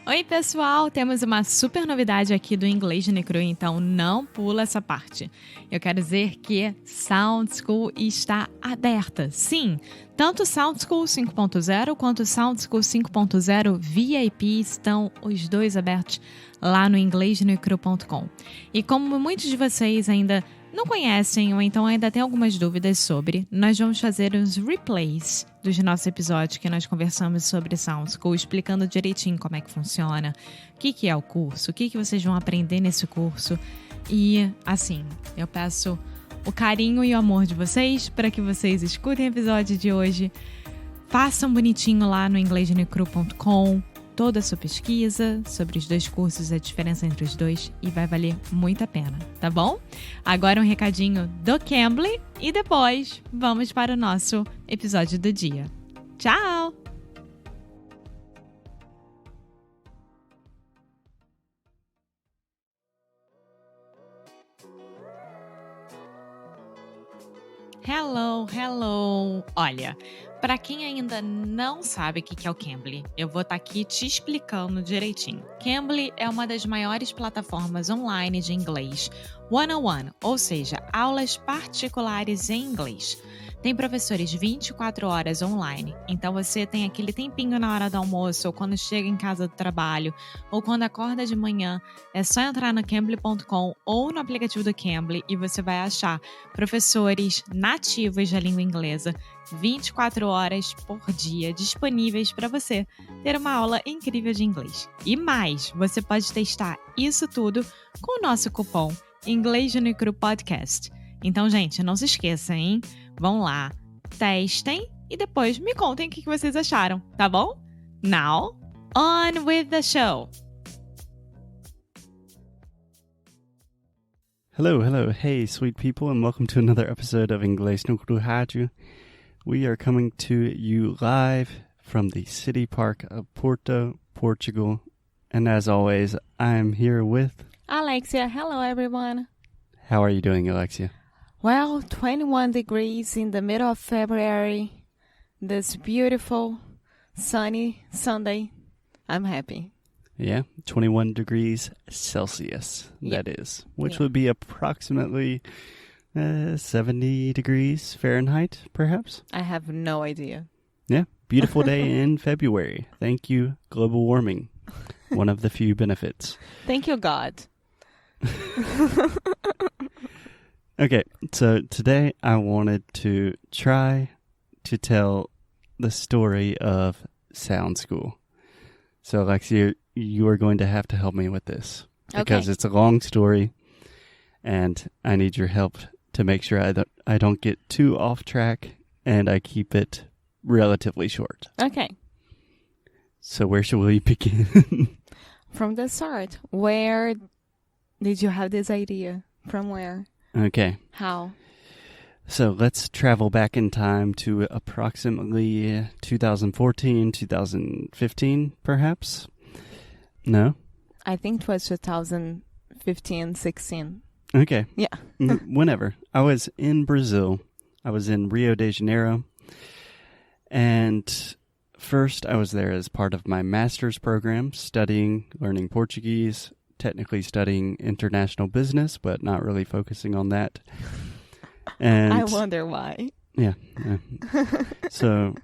Oi, pessoal! Temos uma super novidade aqui do Inglês no Cru, então não pula essa parte. Eu quero dizer que Sound School está aberta. Sim, tanto Sound School 5.0 quanto Sound School 5.0 VIP estão os dois abertos lá no inglesnocru.com. E como muitos de vocês ainda não conhecem ou então ainda tem algumas dúvidas sobre, nós vamos fazer uns replays dos nossos episódios que nós conversamos sobre Sound School, explicando direitinho como é que funciona, o que é o curso, o que vocês vão aprender nesse curso. E, assim, eu peço o carinho e o amor de vocês para que vocês escutem o episódio de hoje, façam bonitinho lá no inglesnocru.com, toda a sua pesquisa sobre os dois cursos, a diferença entre os dois, e vai valer muito a pena, tá bom? Agora um recadinho do Cambly e depois vamos para o nosso episódio do dia. Tchau! Hello! Olha, para quem ainda não sabe o que é o Cambly, eu vou estar aqui te explicando direitinho. Cambly é uma das maiores plataformas online de inglês one-on-one, ou seja, aulas particulares em inglês. Tem professores 24 horas online, então você tem aquele tempinho na hora do almoço, ou quando chega em casa do trabalho, ou quando acorda de manhã, é só entrar no cambly.com ou no aplicativo do Cambly e você vai achar professores nativos da língua inglesa 24 horas por dia disponíveis para você ter uma aula incrível de inglês. E mais, você pode testar isso tudo com o nosso cupom Inglês no Cru Podcast. Então, gente, não se esqueça, hein? Vão lá, testem e depois me contem o que vocês acharam, tá bom? Now, on with the show! Hello. Hey, sweet people, and welcome to another episode of Inglês no Cru Rádio. We are coming to you live from the city park of Porto, Portugal. And as always, I'm here with... Alexia. Hello, everyone. How are you doing, Alexia? Well, 21 degrees in the middle of February. This beautiful, sunny Sunday. I'm happy. Yeah, 21 degrees Celsius, that is. Which would be approximately 70 degrees Fahrenheit, perhaps? I have no idea. Yeah, beautiful day in February. Thank you, global warming. One of the few benefits. Thank you, God. Okay, so today I wanted to try to tell the story of Sound School. So, Alexia, you are going to have to help me with this. Because it's a long story, and I need your help to make sure I don't get too off track, and I keep it relatively short. Okay. So where should we begin? From the start. Where did you have this idea? From where? Okay. How? So let's travel back in time to approximately 2014, 2015, perhaps? No? I think it was 2015, 16. Okay. Yeah. Whenever. I was in Brazil. I was in Rio de Janeiro. And first I was there as part of my master's program, learning Portuguese, technically studying international business, but not really focusing on that. And I wonder why. Yeah. So,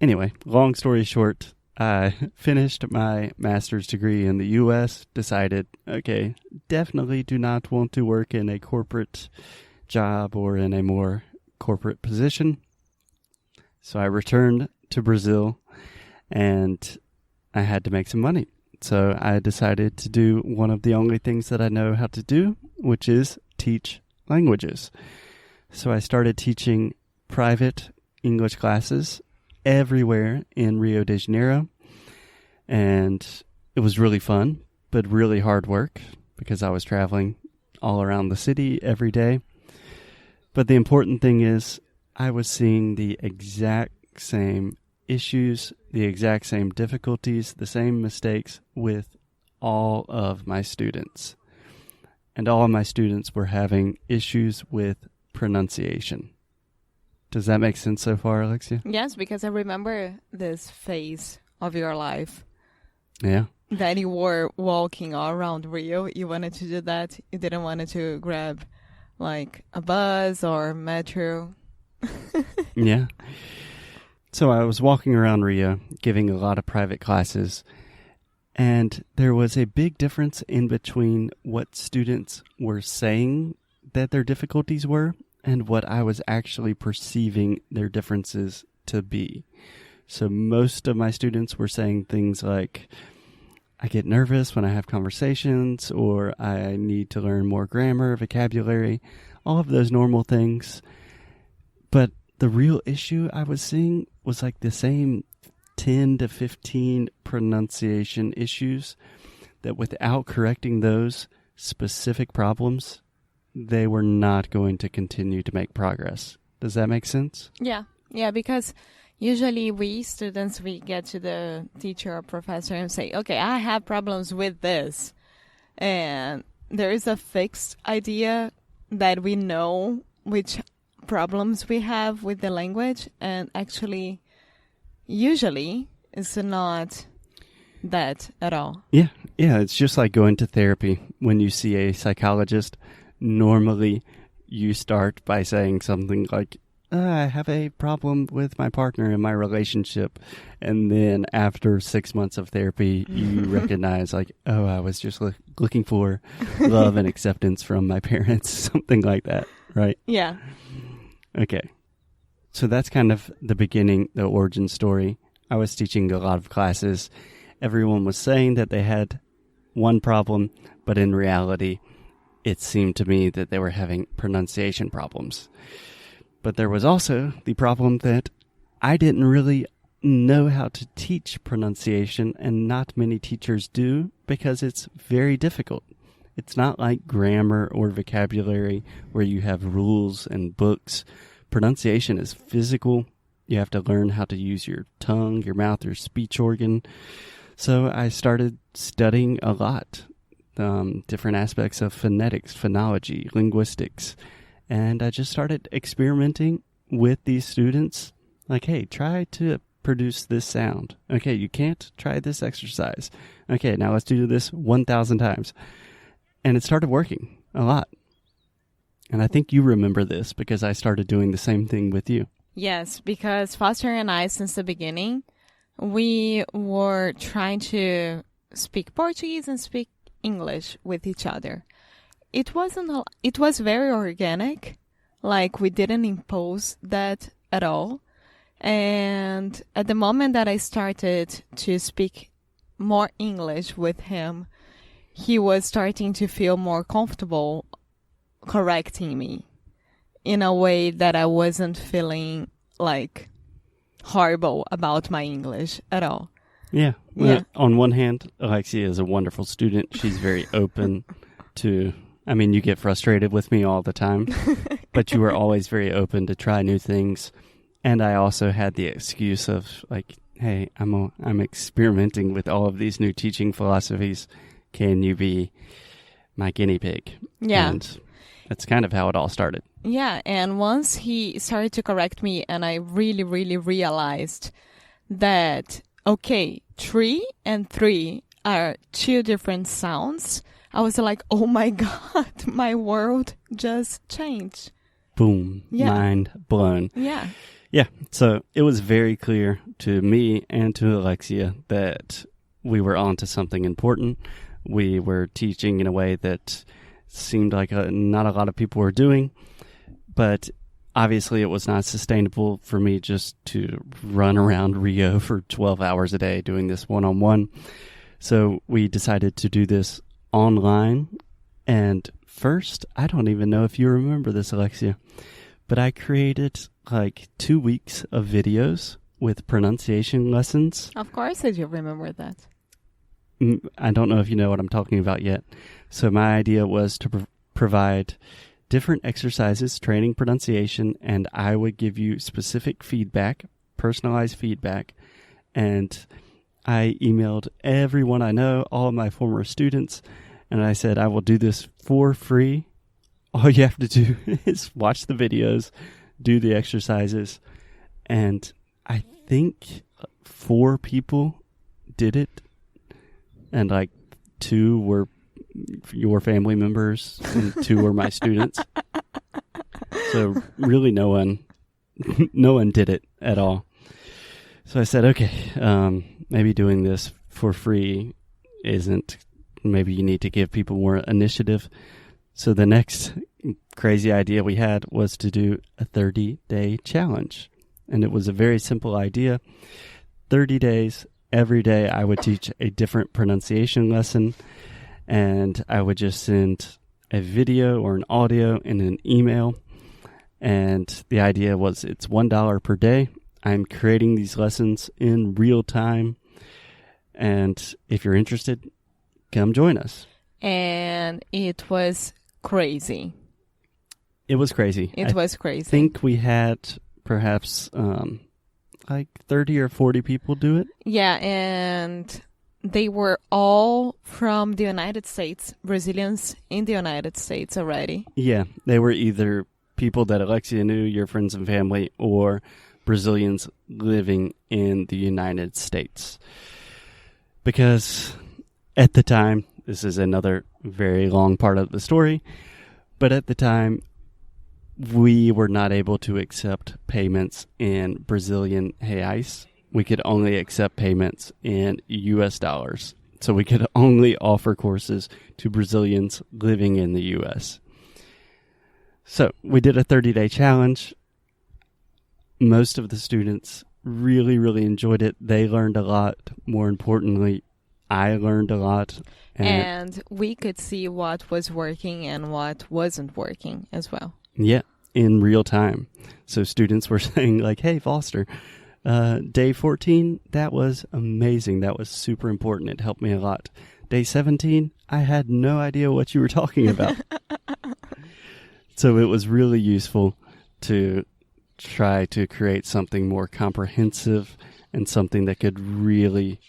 anyway, long story short, I finished my master's degree in the U.S., decided, okay, definitely do not want to work in a corporate job or in a more corporate position. So I returned to Brazil, and I had to make some money. So I decided to do one of the only things that I know how to do, which is teach languages. So I started teaching private English classes everywhere in Rio de Janeiro. And it was really fun, but really hard work because I was traveling all around the city every day. But the important thing is I was seeing the exact same issues, the exact same difficulties, the same mistakes with all of my students. And all of my students were having issues with pronunciation. Does that make sense so far, Alexia? Yes, because I remember this phase of your life. Yeah. that you were walking all around Rio, you wanted to do that. You didn't want to grab like a bus or metro. Yeah. So I was walking around Rio, giving a lot of private classes, and there was a big difference in between what students were saying that their difficulties were and what I was actually perceiving their differences to be. So most of my students were saying things like, I get nervous when I have conversations, or I need to learn more grammar, vocabulary, all of those normal things. But the real issue I was seeing was like the same 10 to 15 pronunciation issues that without correcting those specific problems, they were not going to continue to make progress. Does that make sense? Yeah, because usually we students, we get to the teacher or professor and say, okay, I have problems with this. And there is a fixed idea that we know which problems we have with the language. And actually, usually, it's not that at all. Yeah, it's just like going to therapy. When you see a psychologist, normally you start by saying something like, I have a problem with my partner in my relationship. And then after 6 months of therapy, you recognize like, oh, I was just looking for love and acceptance from my parents, something like that, right? Yeah. Okay. So that's kind of the beginning, the origin story. I was teaching a lot of classes. Everyone was saying that they had one problem, but in reality, it seemed to me that they were having pronunciation problems. But there was also the problem that I didn't really know how to teach pronunciation, and not many teachers do, because it's very difficult. It's not like grammar or vocabulary where you have rules and books. Pronunciation is physical. You have to learn how to use your tongue, your mouth, your speech organ. So I started studying a lot, different aspects of phonetics, phonology, linguistics. And I just started experimenting with these students. Like, hey, try to produce this sound. Okay, you can't? Try this exercise. Okay, now let's do this 1,000 times. And it started working a lot. And I think you remember this because I started doing the same thing with you. Yes, because Foster and I, since the beginning, we were trying to speak Portuguese and speak English with each other. It was very organic, like we didn't impose that at all. And at the moment that I started to speak more English with him, he was starting to feel more comfortable correcting me in a way that I wasn't feeling like horrible about my English at all. Yeah. Yeah. On one hand, Alexia is a wonderful student. She's very open to... I mean, you get frustrated with me all the time, but you were always very open to try new things. And I also had the excuse of like, hey, I'm experimenting with all of these new teaching philosophies. Can you be my guinea pig? Yeah. And that's kind of how it all started. Yeah, and once he started to correct me and I really, really realized that, okay, 3 and 3 are 2 different sounds, I was like, oh my God, my world just changed. Boom. Yeah. Mind blown. Yeah. Yeah. So it was very clear to me and to Alexia that we were onto something important. We were teaching in a way that seemed like not a lot of people were doing, but obviously it was not sustainable for me just to run around Rio for 12 hours a day doing this one-on-one. So we decided to do this online. And first, I don't even know if you remember this, Alexia, but I created like 2 weeks of videos with pronunciation lessons. Of course I do remember that. I don't know if you know what I'm talking about yet. So my idea was to provide different exercises, training pronunciation, and I would give you specific feedback, personalized feedback. And I emailed everyone I know, all of my former students, and I said, I will do this for free. All you have to do is watch the videos, do the exercises. And I think 4 people did it. and like 2 were your family members and 2 were my students. So really no one did it at all. So I said, okay, maybe doing this for free maybe you need to give people more initiative. So the next crazy idea we had was to do a 30-day challenge. And it was a very simple idea. 30 days, every day I would teach a different pronunciation lesson, and I would just send a video or an audio in an email. And the idea was it's $1 per day. I'm creating these lessons in real time. And if you're interested, come join us. And it was crazy. It was crazy. It was crazy. I think we had perhaps like 30 or 40 people do it. Yeah, and they were all from the United States, Brazilians in the United States already. Yeah, they were either people that Alexia knew, your friends and family, or Brazilians living in the United States. Because at the time, this is another very long part of the story, but at the time, we were not able to accept payments in Brazilian reais. We could only accept payments in US dollars. So we could only offer courses to Brazilians living in the US. So we did a 30-day challenge. Most of the students really, really enjoyed it. They learned a lot. More importantly, I learned a lot. And we could see what was working and what wasn't working as well. Yeah, in real time. So students were saying like, hey, Foster, day 14, that was amazing. That was super important. It helped me a lot. Day 17, I had no idea what you were talking about. So it was really useful to try to create something more comprehensive and something that could really...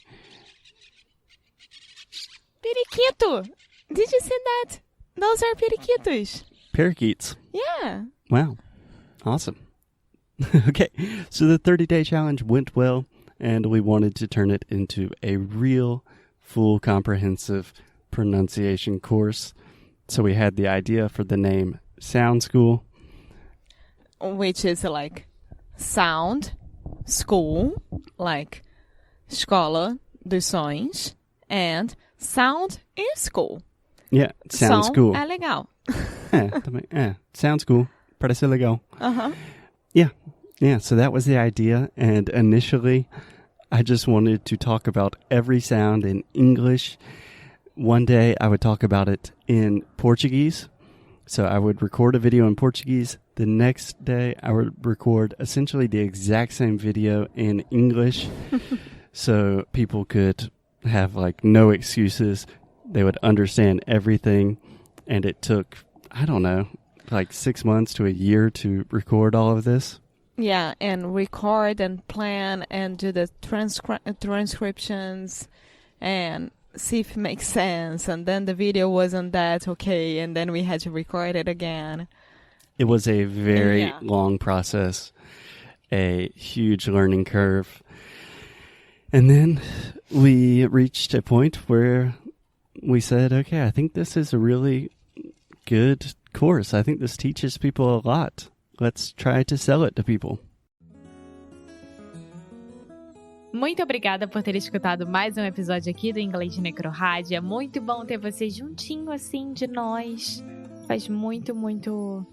Periquito! Did you see that? Those are periquitos. Parakeets. Yeah. Wow. Awesome. Okay, so the 30-day challenge went well, and we wanted to turn it into a real, full, comprehensive pronunciation course. So we had the idea for the name Sound School. Which is like sound, school, like escola dos sons, and sound is school. Yeah, Sound Som School. é legal. Sound School. Parece legal. Uh-huh. Yeah, so that was the idea, and initially I just wanted to talk about every sound in English. One day I would talk about it in Portuguese, so I would record a video in Portuguese. The next day I would record essentially the exact same video in English, so people could have like no excuses. They would understand everything, and it took, I don't know, like 6 months to a year to record all of this. Yeah, and record and plan and do the transcriptions and see if it makes sense. And then the video wasn't that okay, and then we had to record it again. It was a very long process, a huge learning curve. And then we reached a point where we said, okay, I think this is a really good course. I think this teaches people a lot. Let's try to sell it to people. Muito obrigada por ter escutado mais um episódio aqui do Inglês de Necrorádio. É muito bom ter você juntinho assim de nós. Faz muito, muito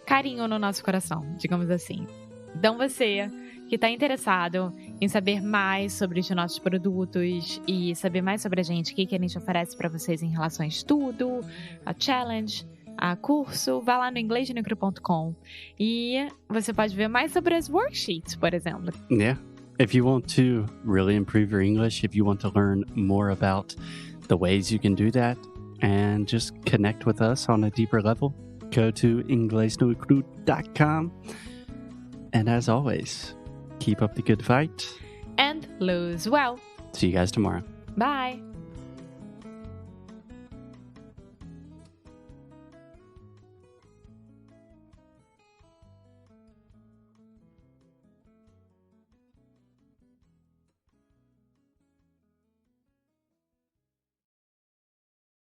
carinho no nosso coração, digamos assim. Então você que está interessado em saber mais sobre os nossos produtos e saber mais sobre a gente, o que a gente oferece para vocês em relação a estudo, a challenge, a curso, vá lá no inglesdenecro.com e você pode ver mais sobre as worksheets, por exemplo. Yeah. If you want to really improve your English, if you want to learn more about the ways you can do that and just connect with us on a deeper level, go to inglesdenecro.com. And as always, keep up the good fight. And lose well. See you guys tomorrow. Bye.